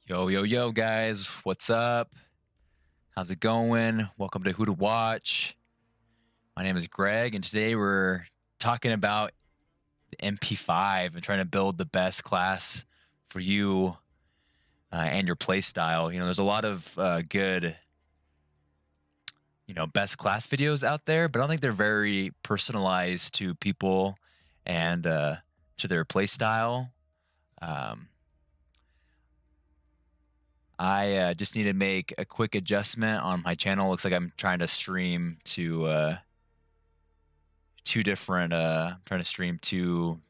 Yo, yo, yo, guys, what's up? How's it going? Welcome to Who to Watch. My name is Greg, and today we're talking about the MP5 and trying to build the best class for you and your play style. You know, there's a lot of good, best class videos out there, but I don't think they're very personalized to people and to their play style. I just need to make a quick adjustment on my channel. Looks like I'm trying to stream to two different. I'm trying to stream two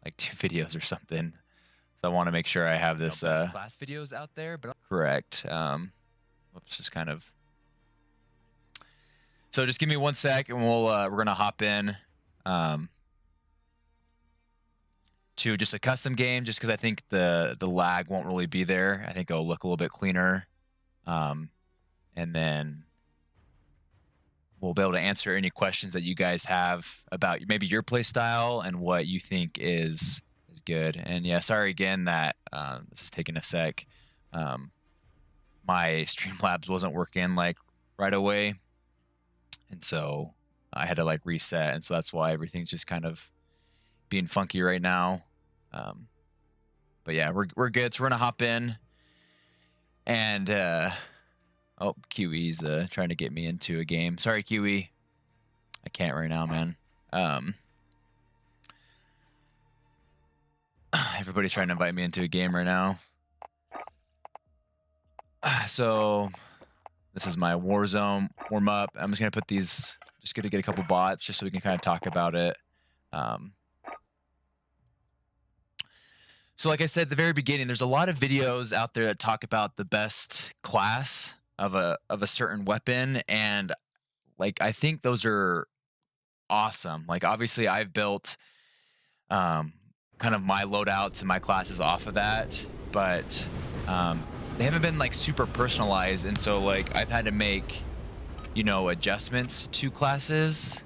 videos or something. So I want to make sure I have this best class videos out there. But correct. Whoops, just kind of. So just give me 1 sec, and we're gonna hop in. To just a custom game, just because I think the lag won't really be there. I think it'll look a little bit cleaner, and then we'll be able to answer any questions that you guys have about maybe your play style and what you think is good. And yeah, sorry again that this is taking a sec. My Streamlabs wasn't working right away, and so I had to reset, and so that's why everything's just kind of being funky right now. But yeah, we're good. So we're gonna hop in, and oh, Kiwi's trying to get me into a game. Sorry, Kiwi, I can't right now, man. Everybody's trying to invite me into a game right now. So this is my Warzone warm up. I'm just gonna put these. Just gonna get a couple bots just so we can kind of talk about it. So like I said at the very beginning, there's a lot of videos out there that talk about the best class of a certain weapon, and I think those are awesome. Obviously I've built kind of my loadouts and my classes off of that, but they haven't been super personalized, and so I've had to make adjustments to classes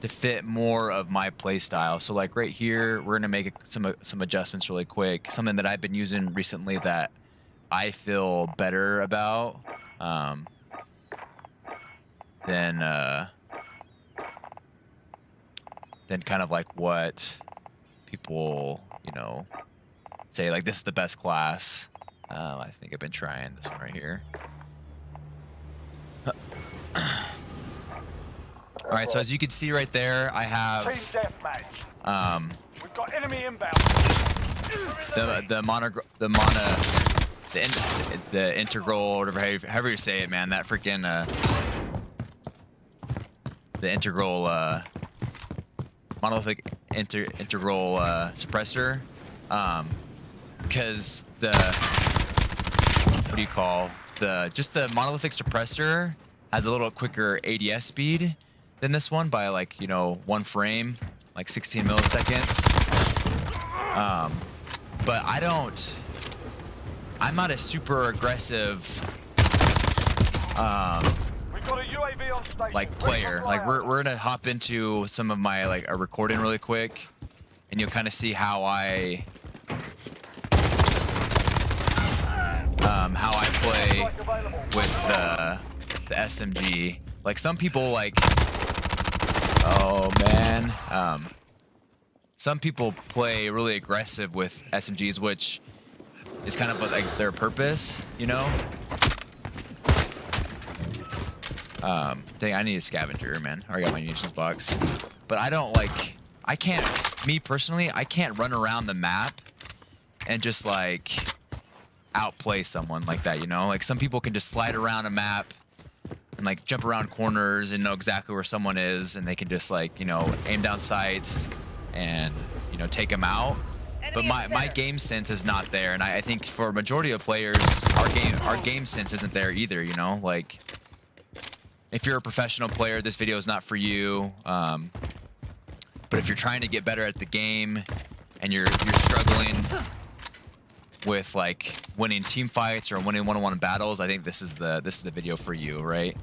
to fit more of my play style. So right here, we're gonna make some adjustments really quick. Something that I've been using recently that I feel better about than kind of what people say this is the best class. I think I've been trying this one right here. All right, so as you can see right there, I have we've got enemy inbound. the integral, or whatever, however you say it, man. That freaking the integral monolithic integral suppressor, because what do you call just the monolithic suppressor has a little quicker ADS speed than this one by 1 frame, 16 milliseconds. But I'm not a super aggressive We've got a UAV on station. player. We're gonna hop into some of my a recording really quick, and you'll kind of see how I play with the SMG. Some people oh man, some people play really aggressive with SMGs, which is kind of their purpose, Dang, I need a scavenger, man. I already got my munitions box, but I don't me personally, I can't run around the map and just outplay someone like that, some people can just slide around a map and jump around corners and know exactly where someone is, and they can just aim down sights and take them out. But my game sense is not there, and I think for a majority of players, our game sense isn't there either. If you're a professional player, this video is not for you. But if you're trying to get better at the game and you're struggling with winning team fights or winning one-on-one battles, I think this is the video for you, right?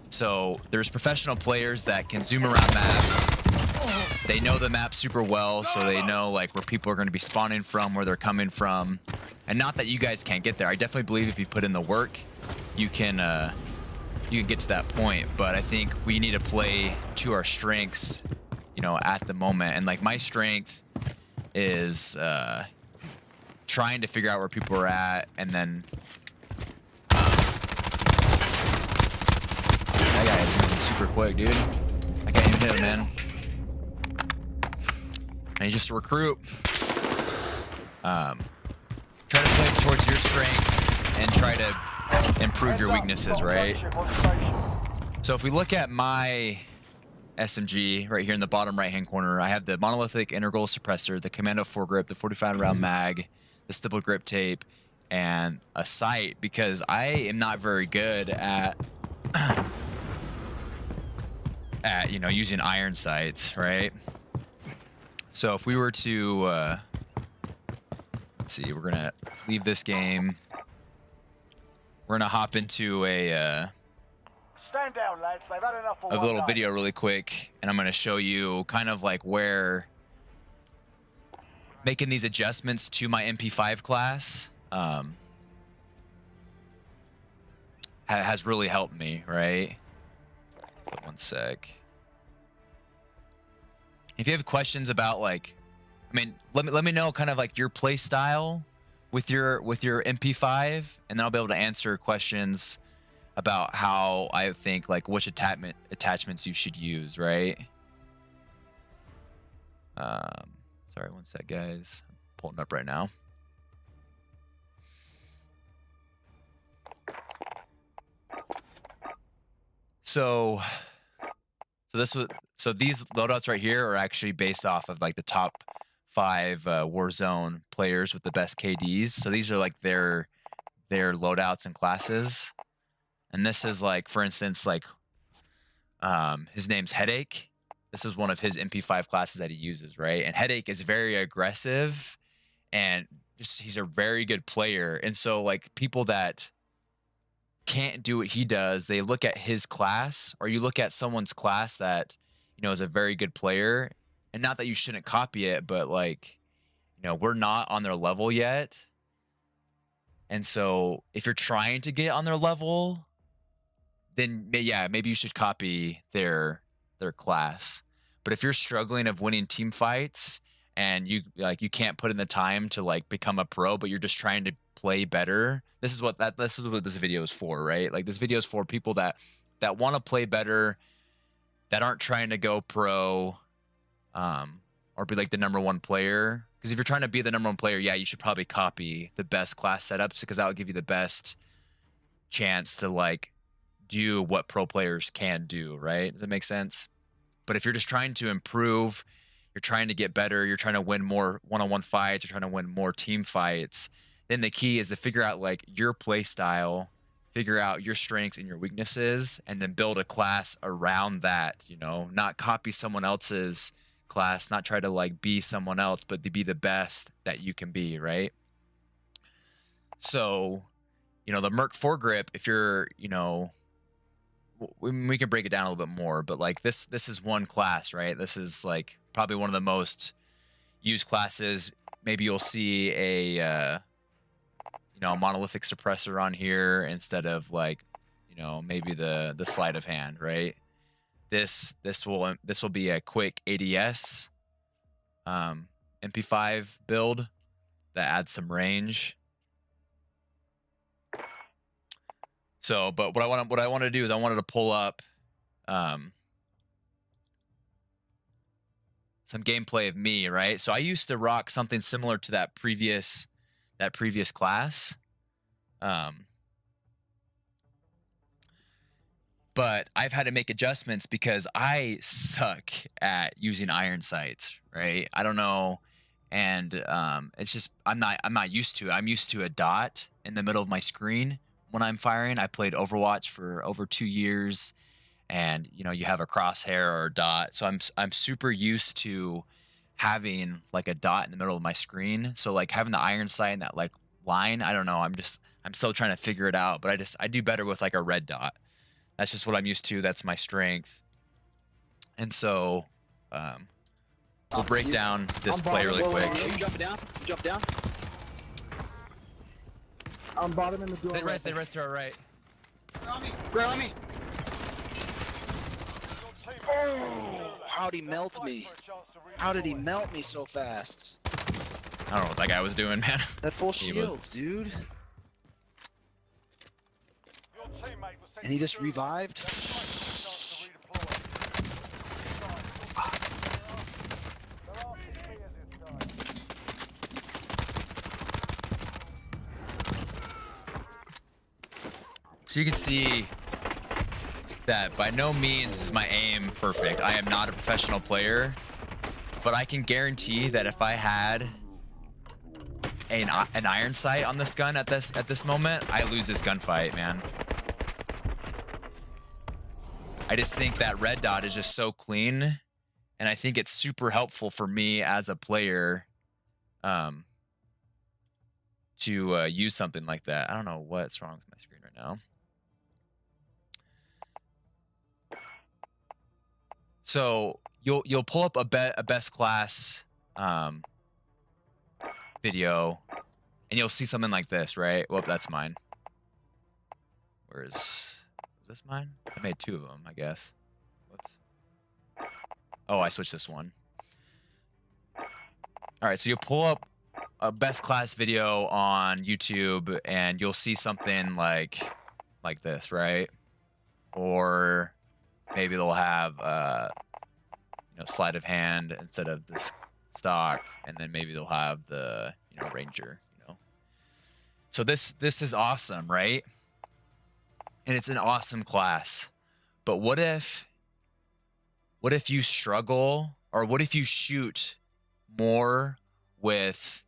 So there's professional players that can zoom around maps. they know the map super well, so they know like where people are going to be spawning from, where they're coming from. And not that you guys can't get there. I definitely believe if you put in the work, you can get to that point. But I think we need to play to our strengths, you know, at the moment. And like my strength is trying to figure out where people are at, and then that guy is moving super quick, dude. I can't even hit him, man. And he's just a recruit. Try to play towards your strengths and try to improve your weaknesses, right? So if we look at my SMG right here in the bottom right-hand corner, I have the monolithic integral suppressor, the commando foregrip, the 45 round mag, the stipple grip tape, and a sight, because I am not very good at you know, using iron sights, right? So if we were to let's see, we're gonna leave this game. We're gonna hop into a Stand down, lads. They've had enough for a one little day. video really quick, and I'm gonna show you kind of like where making these adjustments to my MP5 class has really helped me, right? So one sec. If you have questions about like, I mean, let me know kind of like your play style with your MP5, and then I'll be able to answer questions about how I think like which attachments you should use, right? Sorry, one sec, guys. I'm pulling it up right now. So these loadouts right here are actually based off of like the top 5 Warzone players with the best KDs. So these are like their loadouts and classes. And this is like, for instance, like his name's Headache. This is one of his MP5 classes that he uses, right? And Headache is very aggressive, and just he's a very good player. And so like people that can't do what he does, they look at his class, or you look at someone's class that, you know, is a very good player. And not that you shouldn't copy it, but like, you know, we're not on their level yet. And so if you're trying to get on their level, then yeah, maybe you should copy their class. But if you're struggling of winning team fights, and you can't put in the time to like become a pro, but you're just trying to play better, this is what this video is for, right? Like this video is for people that want to play better, that aren't trying to go pro, or be like the #1 player. Because if you're trying to be the #1 player, yeah, you should probably copy the best class setups, because that will give you the best chance to like do what pro players can do, right? Does that make sense? But if you're just trying to improve, you're trying to get better, you're trying to win more one-on-one fights, you're trying to win more team fights, then the key is to figure out like your play style, figure out your strengths and your weaknesses, and then build a class around that, you know, not copy someone else's class, not try to like be someone else, but to be the best that you can be, right? So, you know, the Merc foregrip, if you're, you know, we can break it down a little bit more, but like this is one class, right? This is like probably one of the most used classes. Maybe you'll see a you know, a monolithic suppressor on here instead of like, you know, maybe the sleight of hand, right? This will be a quick ADS MP5 build that adds some range. So, but what I want to do is I wanted to pull up some gameplay of me, right? So I used to rock something similar to that previous class. But I've had to make adjustments because I suck at using iron sights, right? I don't know. And it's just I'm not used to it. I'm used to a dot in the middle of my screen when I'm firing. I played Overwatch for over 2 years, and you know, you have a crosshair or a dot. So I'm super used to having like a dot in the middle of my screen. So like having the iron sight and that like line, I don't know. I'm still trying to figure it out, but I do better with like a red dot. That's just what I'm used to. That's my strength. And so we'll break down this play really quick. You jump down. You jump down. I'm bottom in the door. They rest to our right. Grab on me. Oh, how'd he melt me? How did he melt me so fast? I don't know what that guy was doing, man. That full shields, dude. And he just revived. So you can see that by no means is my aim perfect. I am not a professional player, but I can guarantee that if I had an iron sight on this gun at this moment, I lose this gunfight, man. I just think that red dot is just so clean, and I think it's super helpful for me as a player to use something like that. I don't know what's wrong with my screen right now. So you'll pull up a best class video, and you'll see something like this, right? Well, that's mine. Was this mine? I made two of them, I guess. Whoops. Oh, I switched this one. All right, so you'll pull up a best class video on YouTube, and you'll see something like this, right? Or maybe they'll have sleight of hand instead of this stock, and then maybe they'll have the Ranger. So this is awesome, right? And it's an awesome class. But what if you struggle, or what if you shoot more with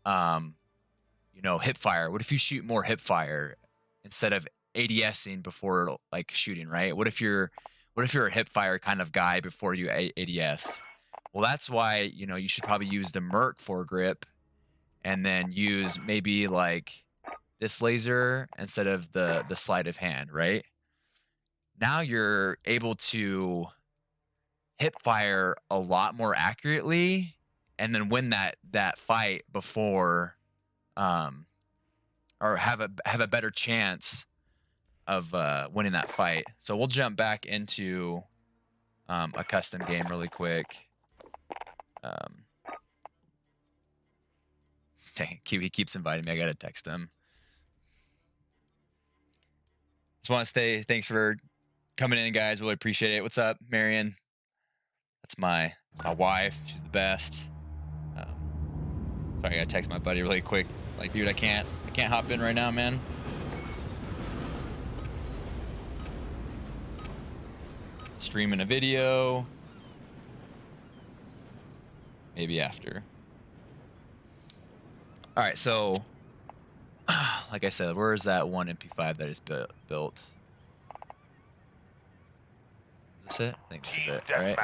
hip fire? What if you shoot more hip fire instead of ADSing before shooting, right? What if you're a hip fire kind of guy before you ADS? Well, that's why you should probably use the Merc foregrip, and then use maybe this laser instead of the sleight of hand, right? Now you're able to hip fire a lot more accurately, and then win that fight before, or have a better chance of winning that fight. So we'll jump back into a custom game really quick. Dang, he keeps inviting me. I gotta text him. Just want to say thanks for coming in, guys. Really appreciate it. What's up, Marion? That's my wife. She's the best. Sorry, I gotta text my buddy really quick. Dude, I can't hop in right now, man. Streaming a video. Maybe after. All right, so like I said, where is that one MP5 that is built? Is this it? I think this is it, right?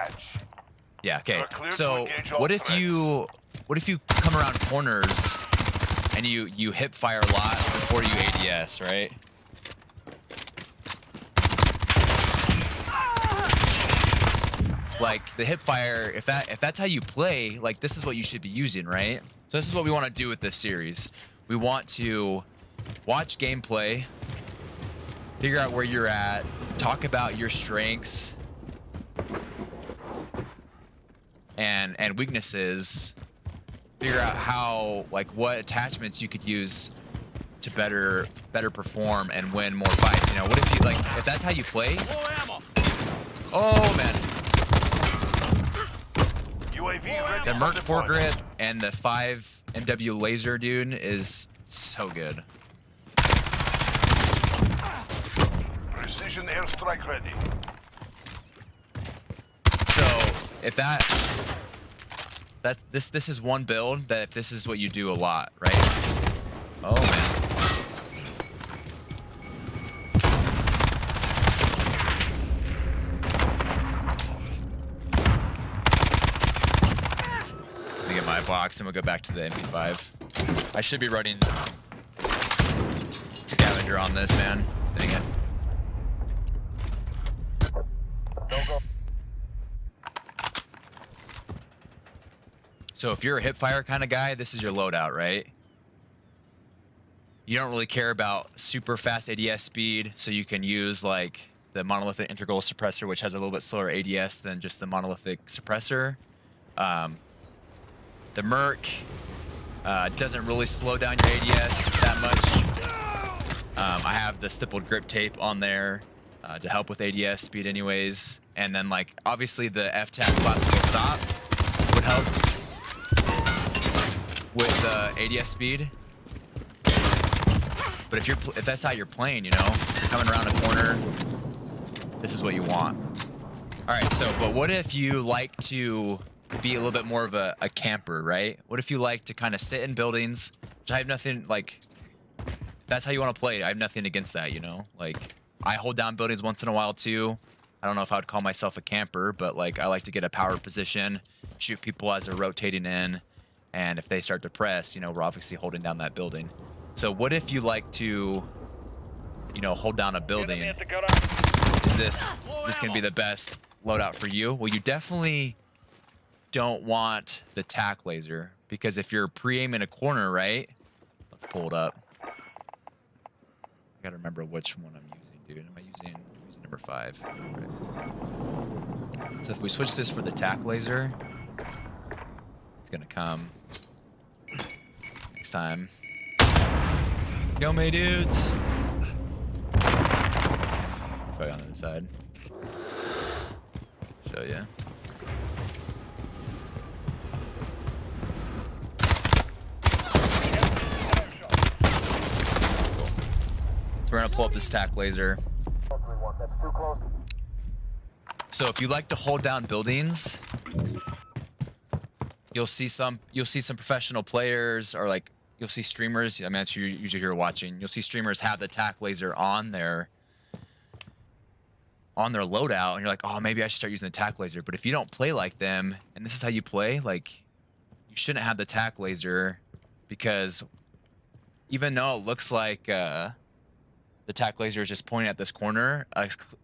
Yeah, okay. So what if you come around corners and you hip fire a lot before you ADS, right? The hip fire, if that's how you play, this is what you should be using, right? So this is what we want to do with this series. We want to watch gameplay, figure out where you're at, talk about your strengths and weaknesses, figure out how what attachments you could use to better perform and win more fights. What if you if that's how you play? Oh man. The Merc foregrip and the 5 MW laser, dude, is so good. Precision airstrike ready. So if this is one build that if this is what you do a lot, right? Oh man. Get my box and we'll go back to the MP5. I should be running scavenger on this, man. Dang it. So if you're a hipfire kind of guy, this is your loadout, right? You don't really care about super fast ADS speed, so you can use like the monolithic integral suppressor, which has a little bit slower ADS than just the monolithic suppressor. The Merc doesn't really slow down your ADS that much. I have the stippled grip tape on there to help with ADS speed anyways. And then like, obviously the F-tap collapsible stop would help with ADS speed. But if that's how you're playing, you know, you're coming around a corner, this is what you want. All right, so, but what if you like to be a little bit more of a camper, right? What if you like to kind of sit in buildings, which I have nothing, like, if that's how you want to play, I have nothing against that, you know? Like, I hold down buildings once in a while too. I don't know if I would call myself a camper, but like, I like to get a power position, shoot people as they're rotating in, and if they start to press, you know, we're obviously holding down that building. So what if you like to, you know, hold down a building? Is this going to be the best loadout for you? Well, you definitely don't want the tack laser, because if you're pre-aiming a corner, right? Let's pull it up. I gotta remember which one I'm using, dude. Am I using number 5? Right. So if we switch this for the tack laser, it's gonna come next time. Kill me, dudes. Probably on the other side. Show you. Cool. So we're gonna pull up this tack laser. So if you like to hold down buildings, you'll see some professional players, or like you'll see streamers. I mean, that's usually who you're watching. You'll see streamers have the tack laser on their loadout, and you're like, oh, maybe I should start using the tack laser. But if you don't play like them, and this is how you play, like, you shouldn't have the tack laser, because even though it looks like the tack laser is just pointing at this corner,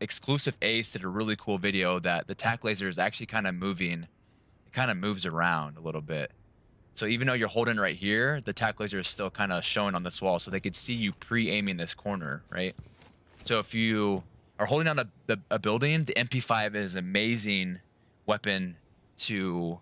Exclusive Ace did a really cool video that the tack laser is actually kind of moving. It kind of moves around a little bit. So even though you're holding right here, the tack laser is still kind of showing on this wall, so they could see you pre-aiming this corner, right? So if you are holding down a building, the MP5 is an amazing weapon to,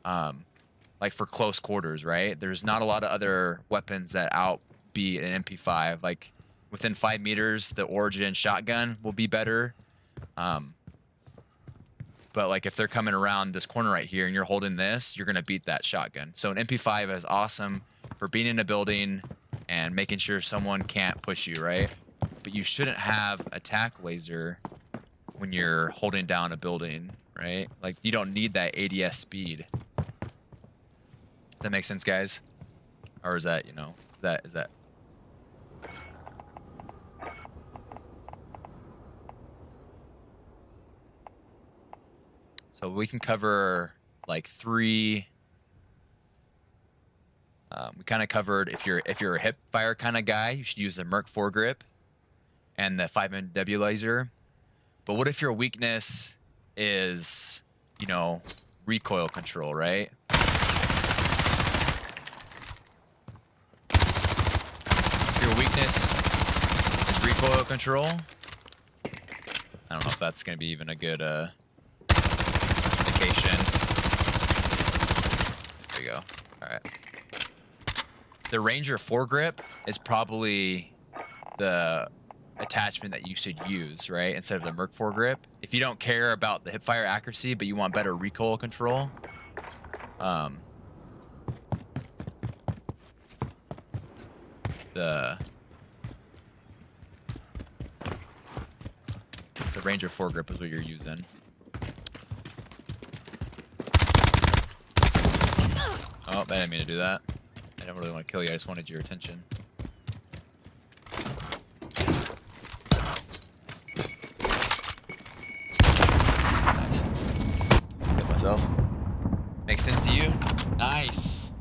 like, for close quarters, right? There's not a lot of other weapons that outbeat an MP5. Like, within 5 meters, the Origin shotgun will be better. But like, if they're coming around this corner right here and you're holding this, you're gonna beat that shotgun. So an MP5 is awesome for being in a building and making sure someone can't push you, right? But you shouldn't have a tack laser when you're holding down a building, right? Like, you don't need that ADS speed. Does that make sense, guys? Or is that, you know, is that? So we can cover like 3. We kind of covered, if you're a hip fire kind of guy, you should use the Merc foregrip and the 5MW laser. But what if your weakness is, you know, recoil control, right? If your weakness is recoil control, I don't know if that's going to be even a good indication. There you go. All right. The Ranger foregrip is probably the attachment that you should use, right? Instead of the Merc foregrip. If you don't care about the hipfire accuracy, but you want better recoil control, the Ranger foregrip is what you're using. Oh, I didn't mean to do that. I didn't really want to kill you. I just wanted your attention. Nice. Hit myself. Makes sense to you? Nice.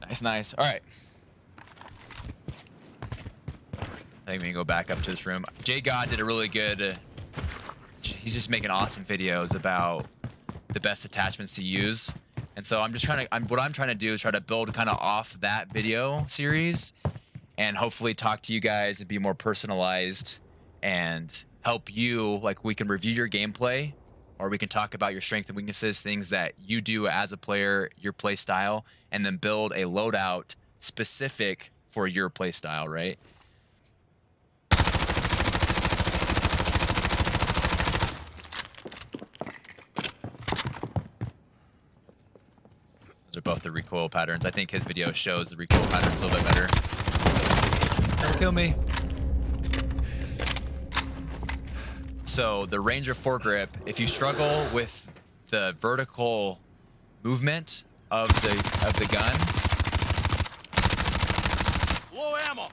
Nice, nice. All right. I think we can go back up to this room. J God did a really good... he's just making awesome videos about the best attachments to use. And so I'm just trying to, what I'm trying to do is try to build kind of off that video series and hopefully talk to you guys and be more personalized and help you. Like, we can review your gameplay, or we can talk about your strengths and weaknesses, things that you do as a player, your play style, and then build a loadout specific for your play style, right? Those are both the recoil patterns. I think his video shows the recoil patterns a little bit better. Don't kill me. So the Ranger foregrip, if you struggle with the vertical movement of the gun, Low ammo.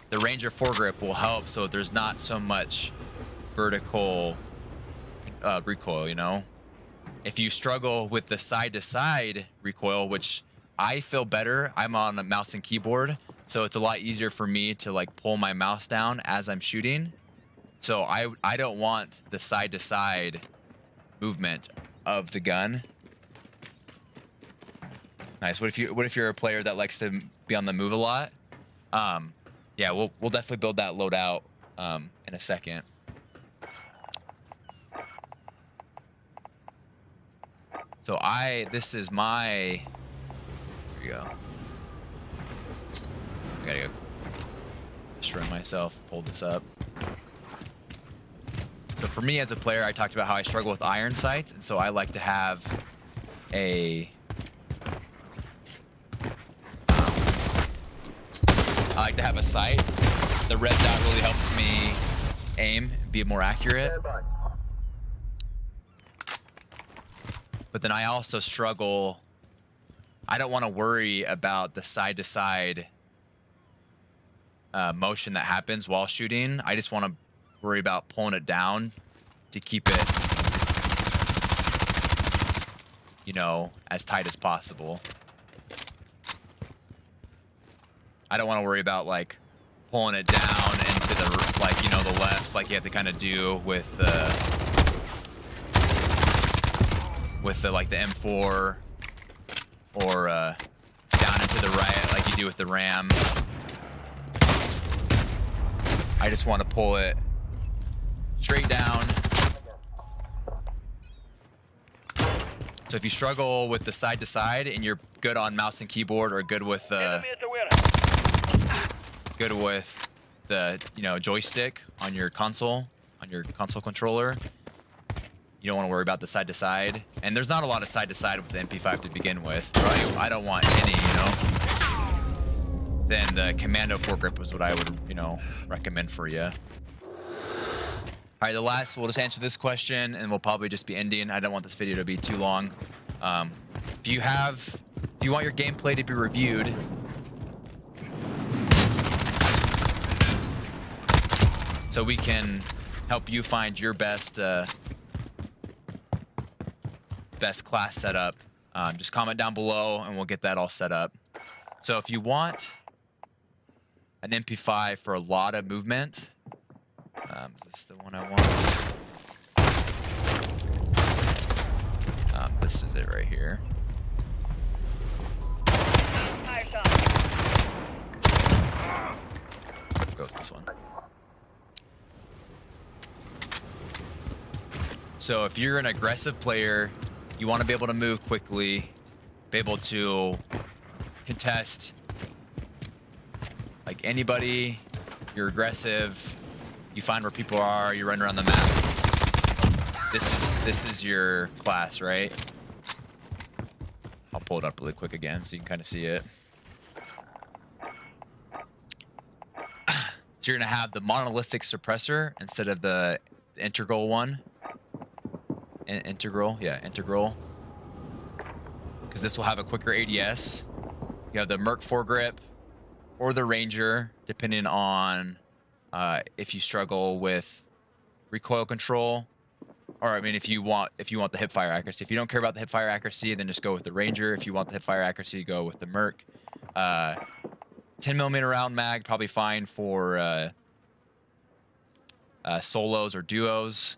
the Ranger foregrip will help, so there's not so much vertical recoil, you know? If you struggle with the side-to-side recoil, which I feel better, I'm on a mouse and keyboard, so it's a lot easier for me to like pull my mouse down as I'm shooting. So I don't want the side-to-side movement of the gun. Nice. What if you're a player that likes to be on the move a lot? Yeah, we'll definitely build that loadout in a second. So this is my, here we go. I gotta go destroy myself, pull this up. So for me as a player, I talked about how I struggle with iron sights, and so I like to have a sight. The red dot really helps me aim and be more accurate. But then I also struggle, I don't want to worry about the side-to-side motion that happens while shooting. I just want to worry about pulling it down to keep it, you know, as tight as possible. I don't want to worry about like pulling it down into the, like, you know, the left, like you have to kind of do with the like the M4, or down into the right like you do with the RAM. I just want to pull it straight down. So if you struggle with the side to side and you're good on mouse and keyboard, or good with the you know, joystick on your console controller, you don't want to worry about the side to side. And there's not a lot of side to side with the MP5 to begin with. Right? I don't want any, you know. Then the commando foregrip is what I would, you know, recommend for you. All right, the last, we'll just answer this question and we'll probably just be ending. I don't want this video to be too long. If you want your gameplay to be reviewed, so we can help you find your best class setup, just comment down below and we'll get that all set up. So if you want an MP5 for a lot of movement, is this the one I want? This is it right here. Go with this one. So if you're an aggressive player, you want to be able to move quickly, be able to contest like anybody, you're aggressive, you find where people are, you run around the map. This is your class, right? I'll pull it up really quick again so you can kind of see it. So you're gonna have the monolithic suppressor instead of the integral one. Integral, yeah, integral. Because this will have a quicker ADS. You have the Merc foregrip or the Ranger, depending on if you struggle with recoil control, or I mean, if you want the hip fire accuracy. If you don't care about the hip fire accuracy, then just go with the Ranger. If you want the hip fire accuracy, go with the Merc. 10mm round mag, probably fine for solos or duos.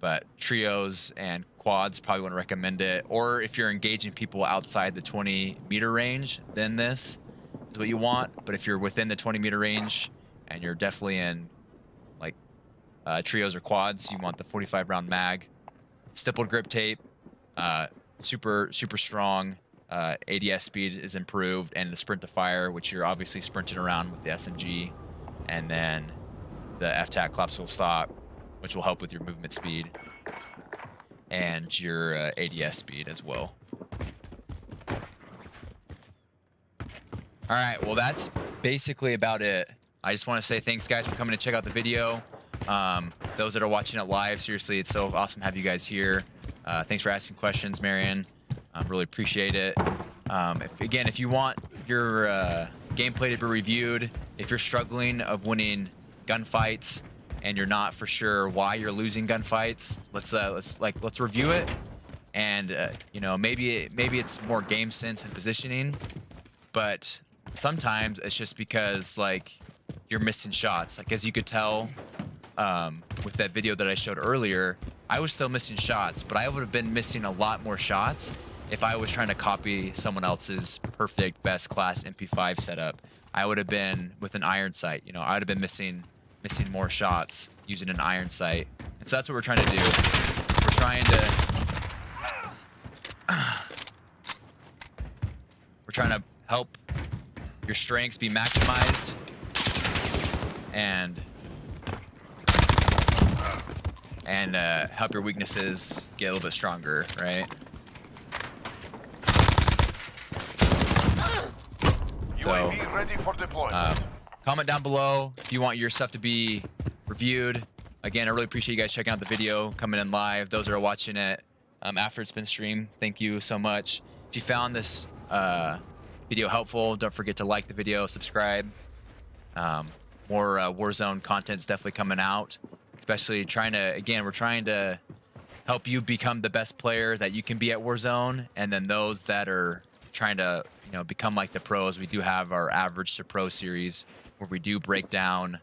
But trios and quads, probably wouldn't recommend it. Or if you're engaging people outside the 20-meter range, then this is what you want. But if you're within the 20-meter range and you're definitely in like trios or quads, you want the 45-round mag. Stippled grip tape, super strong. ADS speed is improved, and the sprint to fire, which you're obviously sprinting around with the SMG, and then the FTAC collapsible stock, which will help with your movement speed and your ADS speed as well. All right, well, that's basically about it. I just want to say thanks, guys, for coming to check out the video. Those that are watching it live, seriously, it's so awesome to have you guys here. Thanks for asking questions, Marion. Really appreciate it. If you want your gameplay to be reviewed, if you're struggling of winning gunfights and you're not for sure why you're losing gunfights, let's review it. And you know, maybe it's more game sense and positioning, but sometimes it's just because like you're missing shots. Like as you could tell with that video that I showed earlier, I was still missing shots, but I would have been missing a lot more shots if I was trying to copy someone else's perfect best class MP5 setup. I would have been with an iron sight. You know, I would have been missing more shots using an iron sight. And so that's what we're trying to do. We're trying to help your strengths be maximized and help your weaknesses get a little bit stronger, right? So, UAV ready for deployment. comment down below if you want your stuff to be reviewed. Again, I really appreciate you guys checking out the video, coming in live. Those that are watching it after it's been streamed, thank you so much. If you found this video helpful, don't forget to like the video, subscribe. More Warzone content's definitely coming out. Especially we're trying to help you become the best player that you can be at Warzone, and then those that are trying to, you know, become like the pros, we do have our average to pro series where we do break down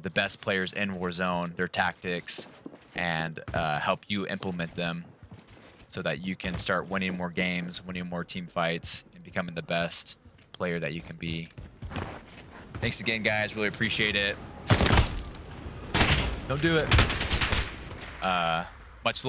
the best players in Warzone, their tactics, and help you implement them so that you can start winning more games, winning more team fights, and becoming the best player that you can be. Thanks again, guys. Really appreciate it. Don't do it. Much love.